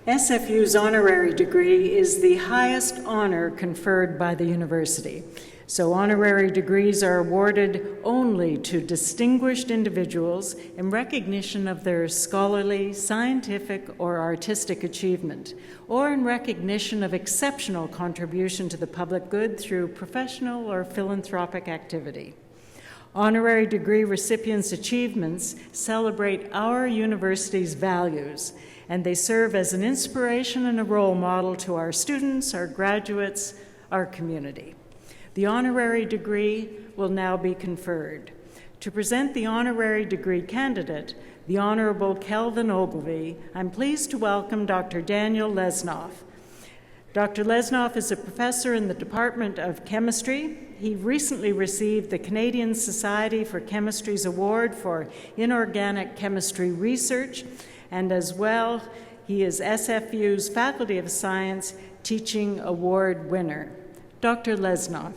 SFU's honorary degree is the highest honor conferred by the university. So honorary degrees are awarded only to distinguished individuals in recognition of their scholarly, scientific, or artistic achievement, or in recognition of exceptional contribution to the public good through professional or philanthropic activity. Honorary degree recipients' achievements celebrate our university's values, and they serve as an inspiration and a role model to our students, our graduates, our community. The honorary degree will now be conferred. To present the honorary degree candidate, the Honorable Kelvin Ogilvie, I'm pleased to welcome Dr. Daniel Lesnoff. Dr. Lesnoff is a professor in the Department of Chemistry. He recently received the Canadian Society for Chemistry's Award for Inorganic Chemistry Research, and as well, he is SFU's Faculty of Science Teaching Award winner. Dr. Lesnoff.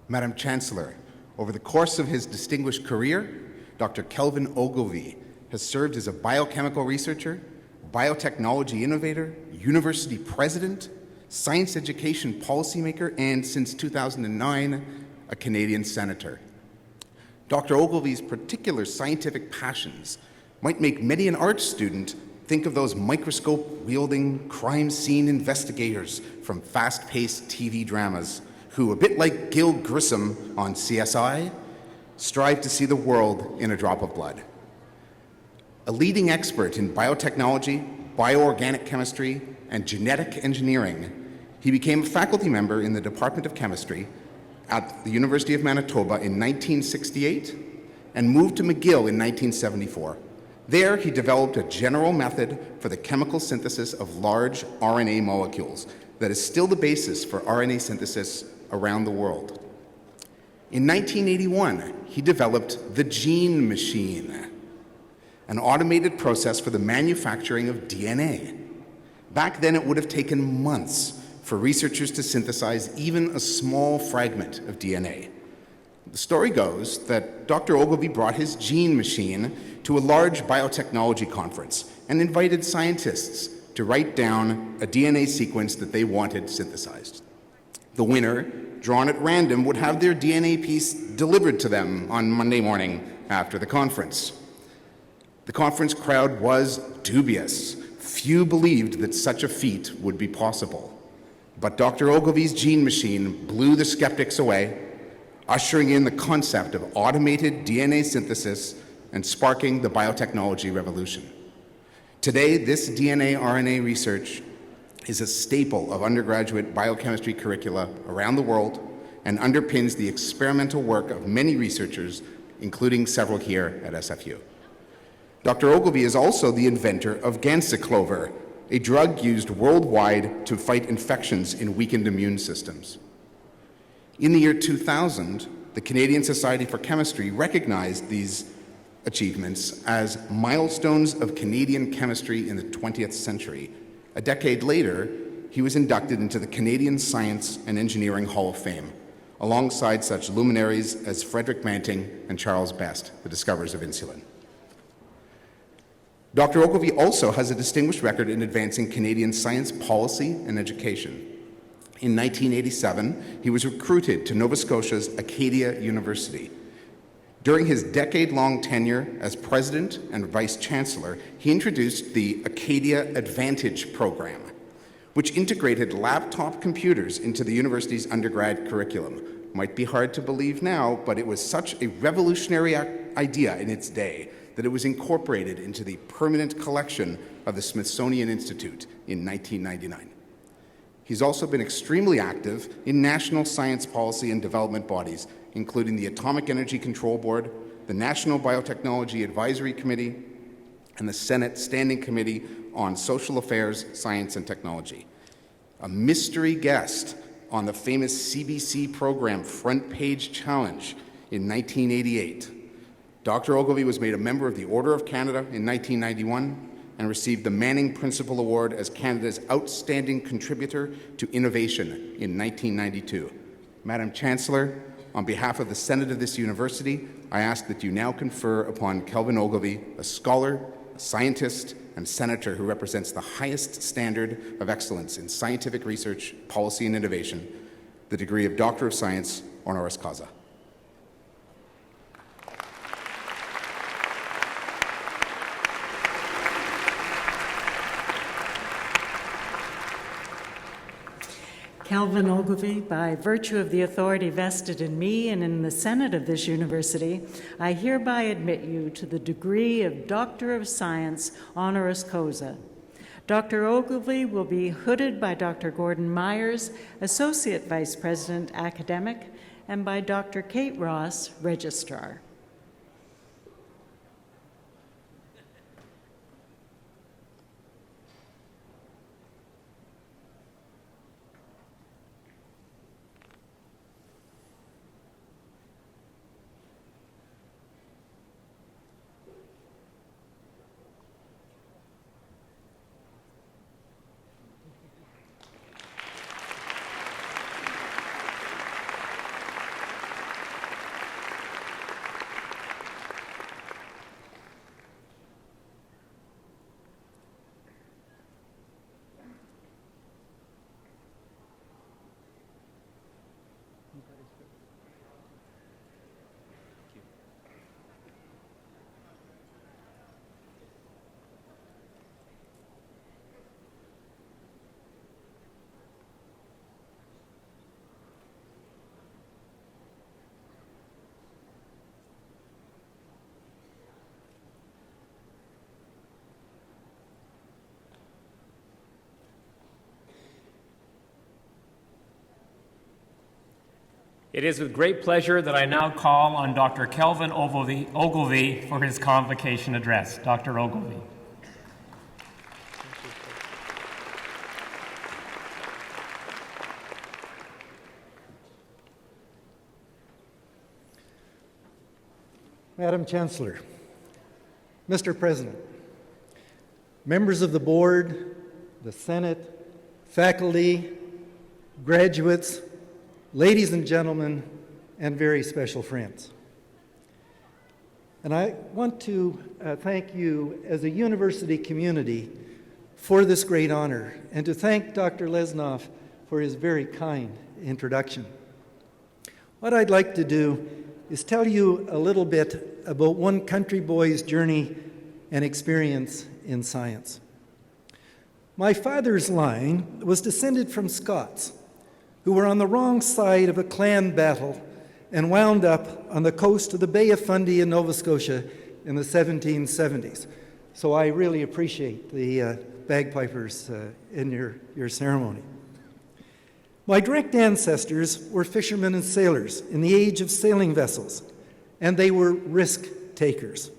Madam Chancellor, over the course of his distinguished career, Dr. Kelvin Ogilvie has served as a biochemical researcher, biotechnology innovator, university president, science education policymaker, and since 2009, a Canadian senator. Dr. Ogilvie's particular scientific passions might make many an art student think of those microscope-wielding crime scene investigators from fast-paced TV dramas who, a bit like Gil Grissom on CSI, strive to see the world in a drop of blood. A leading expert in biotechnology, bioorganic chemistry, and genetic engineering, he became a faculty member in the Department of Chemistry at the University of Manitoba in 1968 and moved to McGill in 1974. There, he developed a general method for the chemical synthesis of large RNA molecules that is still the basis for RNA synthesis around the world. In 1981, he developed the gene machine, an automated process for the manufacturing of DNA. Back then, it would have taken months for researchers to synthesize even a small fragment of DNA. The story goes that Dr. Ogilvie brought his gene machine to a large biotechnology conference and invited scientists to write down a DNA sequence that they wanted synthesized. The winner, drawn at random, would have their DNA piece delivered to them on Monday morning after the conference. The conference crowd was dubious. Few believed that such a feat would be possible. But Dr. Ogilvie's gene machine blew the skeptics away, ushering in the concept of automated DNA synthesis and sparking the biotechnology revolution. Today, this DNA-RNA research is a staple of undergraduate biochemistry curricula around the world and underpins the experimental work of many researchers, including several here at SFU. Dr. Ogilvie is also the inventor of Ganciclovir, a drug used worldwide to fight infections in weakened immune systems. In the year 2000, the Canadian Society for Chemistry recognized these achievements as milestones of Canadian chemistry in the 20th century. A decade later, he was inducted into the Canadian Science and Engineering Hall of Fame, alongside such luminaries as Frederick Banting and Charles Best, the discoverers of insulin. Dr. Ogilvie also has a distinguished record in advancing Canadian science policy and education. In 1987, he was recruited to Nova Scotia's Acadia University. During his decade-long tenure as president and vice chancellor, he introduced the Acadia Advantage program, which integrated laptop computers into the university's undergrad curriculum. Might be hard to believe now, but it was such a revolutionary idea in its day that it was incorporated into the permanent collection of the Smithsonian Institute in 1999. He's also been extremely active in national science policy and development bodies, including the Atomic Energy Control Board, the National Biotechnology Advisory Committee, and the Senate Standing Committee on Social Affairs, Science, and Technology. A mystery guest on the famous CBC program Front Page Challenge in 1988. Dr. Ogilvie was made a member of the Order of Canada in 1991 and received the Manning Principal Award as Canada's Outstanding Contributor to Innovation in 1992. Madam Chancellor, on behalf of the Senate of this university, I ask that you now confer upon Kelvin Ogilvie, a scholar, a scientist, and senator who represents the highest standard of excellence in scientific research, policy, and innovation, the degree of Doctor of Science, honoris causa. Kelvin Ogilvie, by virtue of the authority vested in me and in the Senate of this university, I hereby admit you to the degree of Doctor of Science, honoris causa. Dr. Ogilvie will be hooded by Dr. Gordon Myers, Associate Vice President, Academic, and by Dr. Kate Ross, Registrar. It is with great pleasure that I now call on Dr. Kelvin Ogilvie for his convocation address. Dr. Ogilvie. Madam Chancellor, Mr. President, members of the board, the Senate, faculty, graduates, ladies and gentlemen, and very special friends. And I want to thank you as a university community for this great honor, and to thank Dr. Lesnoff for his very kind introduction. What I'd like to do is tell you a little bit about one country boy's journey and experience in science. My father's line was descended from Scots, who were on the wrong side of a clan battle and wound up on the coast of the Bay of Fundy in Nova Scotia in the 1770s. So I really appreciate the bagpipers in your ceremony. My direct ancestors were fishermen and sailors in the age of sailing vessels, and they were risk takers.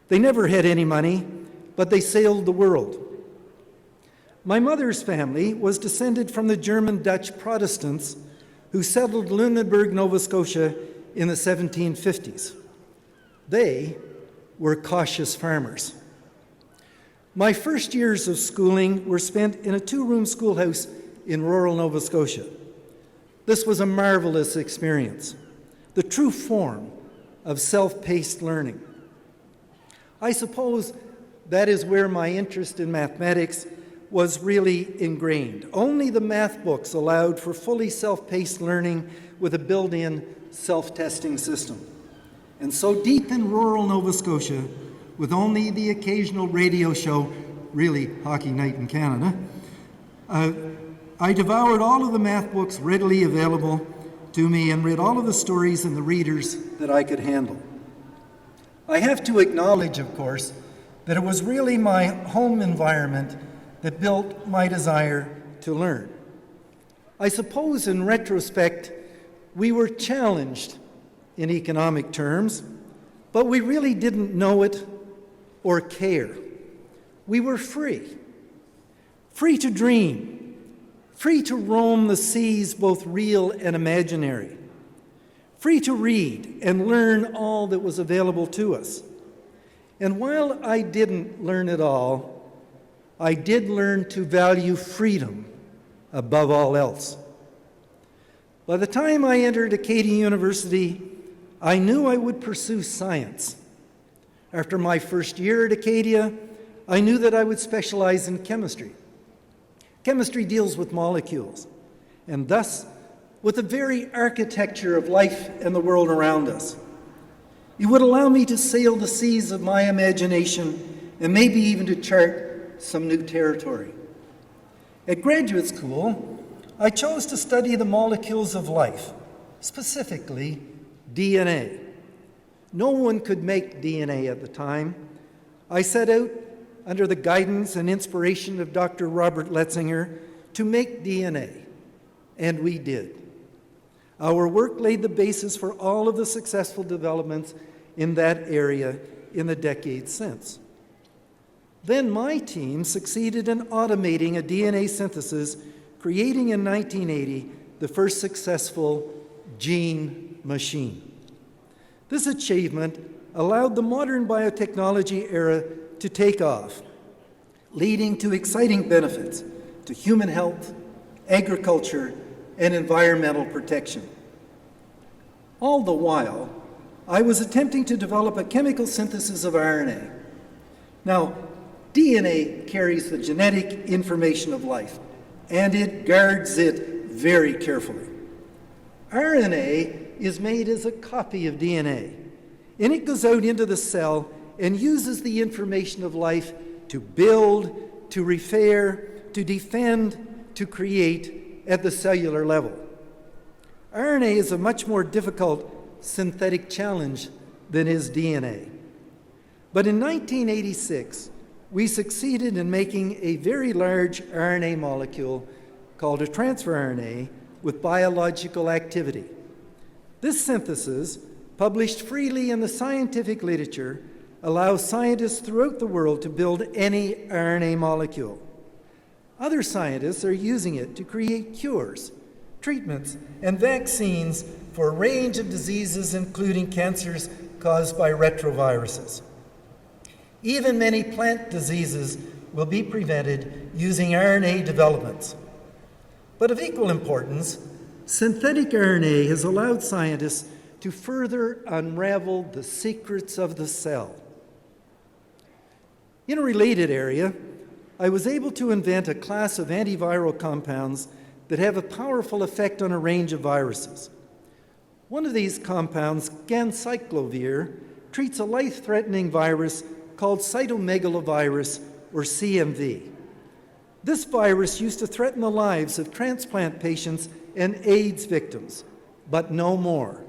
They never had any money, but they sailed the world. My mother's family was descended from the German-Dutch Protestants who settled Lunenburg, Nova Scotia in the 1750s. They were cautious farmers. My first years of schooling were spent in a two-room schoolhouse in rural Nova Scotia. This was a marvelous experience, the true form of self-paced learning. I suppose that is where my interest in mathematics was really ingrained. Only the math books allowed for fully self-paced learning with a built-in self-testing system. And so deep in rural Nova Scotia, with only the occasional radio show, really Hockey Night in Canada, I devoured all of the math books readily available to me and read all of the stories and the readers that I could handle. I have to acknowledge, of course, that it was really my home environment that built my desire to learn. I suppose in retrospect, we were challenged in economic terms, but we really didn't know it or care. We were free to dream, free to roam the seas, both real and imaginary, free to read and learn all that was available to us. And while I didn't learn it all, I did learn to value freedom above all else. By the time I entered Acadia University, I knew I would pursue science. After my first year at Acadia, I knew that I would specialize in chemistry. Chemistry deals with molecules, and thus with the very architecture of life and the world around us. It would allow me to sail the seas of my imagination and maybe even to chart some new territory. At graduate school, I chose to study the molecules of life, specifically DNA. No one could make DNA at the time. I set out, under the guidance and inspiration of Dr. Robert Letzinger, to make DNA, and we did. Our work laid the basis for all of the successful developments in that area in the decades since. Then my team succeeded in automating a DNA synthesis, creating in 1980 the first successful gene machine. This achievement allowed the modern biotechnology era to take off, leading to exciting benefits to human health, agriculture, and environmental protection. All the while, I was attempting to develop a chemical synthesis of RNA. Now, DNA carries the genetic information of life, and it guards it very carefully. RNA is made as a copy of DNA, and it goes out into the cell and uses the information of life to build, to repair, to defend, to create at the cellular level. RNA is a much more difficult synthetic challenge than is DNA. But in 1986, we succeeded in making a very large RNA molecule called a transfer RNA with biological activity. This synthesis, published freely in the scientific literature, allows scientists throughout the world to build any RNA molecule. Other scientists are using it to create cures, treatments, and vaccines for a range of diseases, including cancers caused by retroviruses. Even many plant diseases will be prevented using RNA developments. But of equal importance, synthetic RNA has allowed scientists to further unravel the secrets of the cell. In a related area, I was able to invent a class of antiviral compounds that have a powerful effect on a range of viruses. One of these compounds, Ganciclovir, treats a life-threatening virus called cytomegalovirus, or CMV. This virus used to threaten the lives of transplant patients and AIDS victims, but no more.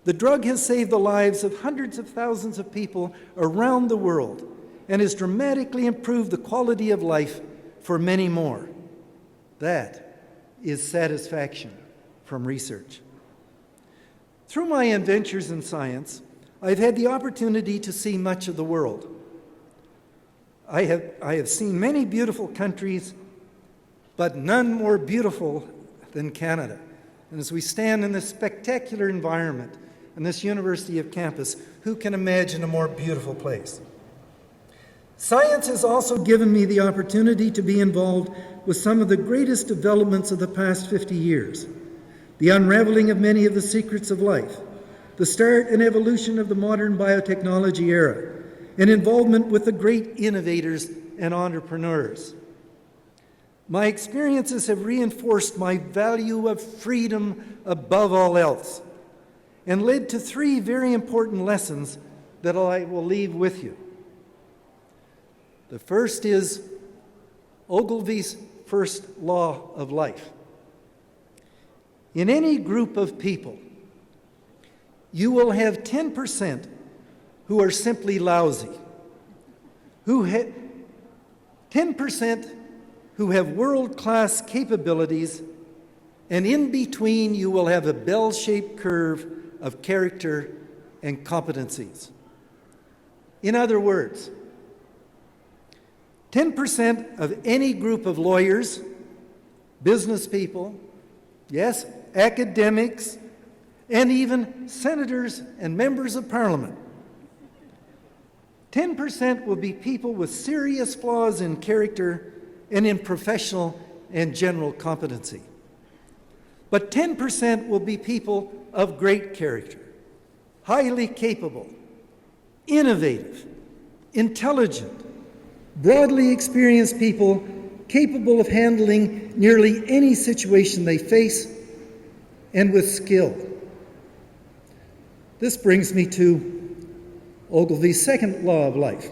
The drug has saved the lives of hundreds of thousands of people around the world and has dramatically improved the quality of life for many more. That is satisfaction from research. Through my adventures in science, I've had the opportunity to see much of the world. I have seen many beautiful countries, but none more beautiful than Canada. And as we stand in this spectacular environment in this University of campus, who can imagine a more beautiful place? Science has also given me the opportunity to be involved with some of the greatest developments of the past 50 years. The unraveling of many of the secrets of life, the start and evolution of the modern biotechnology era, and involvement with the great innovators and entrepreneurs. My experiences have reinforced my value of freedom above all else and led to three very important lessons that I will leave with you. The first is Ogilvie's first law of life. In any group of people, you will have 10% who are simply lousy, 10% who have world-class capabilities, and in between you will have a bell-shaped curve of character and competencies. In other words, 10% of any group of lawyers, business people, yes, academics, and even senators and members of parliament. 10% will be people with serious flaws in character and in professional and general competency. But 10% will be people of great character, highly capable, innovative, intelligent, broadly experienced people capable of handling nearly any situation they face and with skill. This brings me to Ogilvie's second law of life.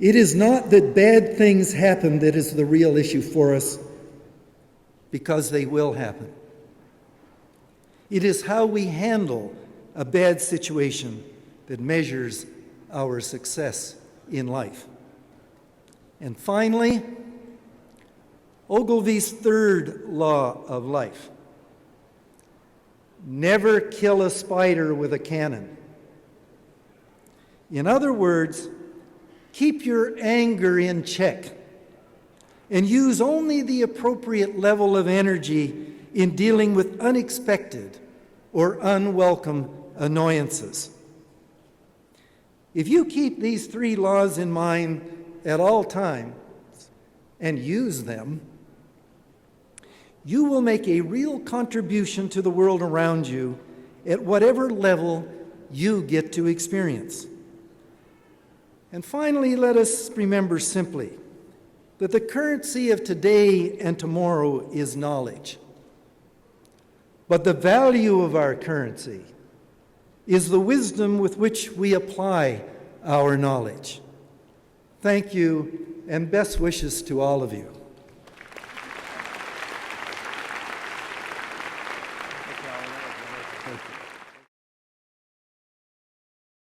It is not that bad things happen that is the real issue for us, because they will happen. It is how we handle a bad situation that measures our success in life. And finally, Ogilvie's third law of life. Never kill a spider with a cannon. In other words, keep your anger in check and use only the appropriate level of energy in dealing with unexpected or unwelcome annoyances. If you keep these three laws in mind at all times and use them, you will make a real contribution to the world around you at whatever level you get to experience. And finally, let us remember simply that the currency of today and tomorrow is knowledge. But the value of our currency is the wisdom with which we apply our knowledge. Thank you, and best wishes to all of you. Thank you.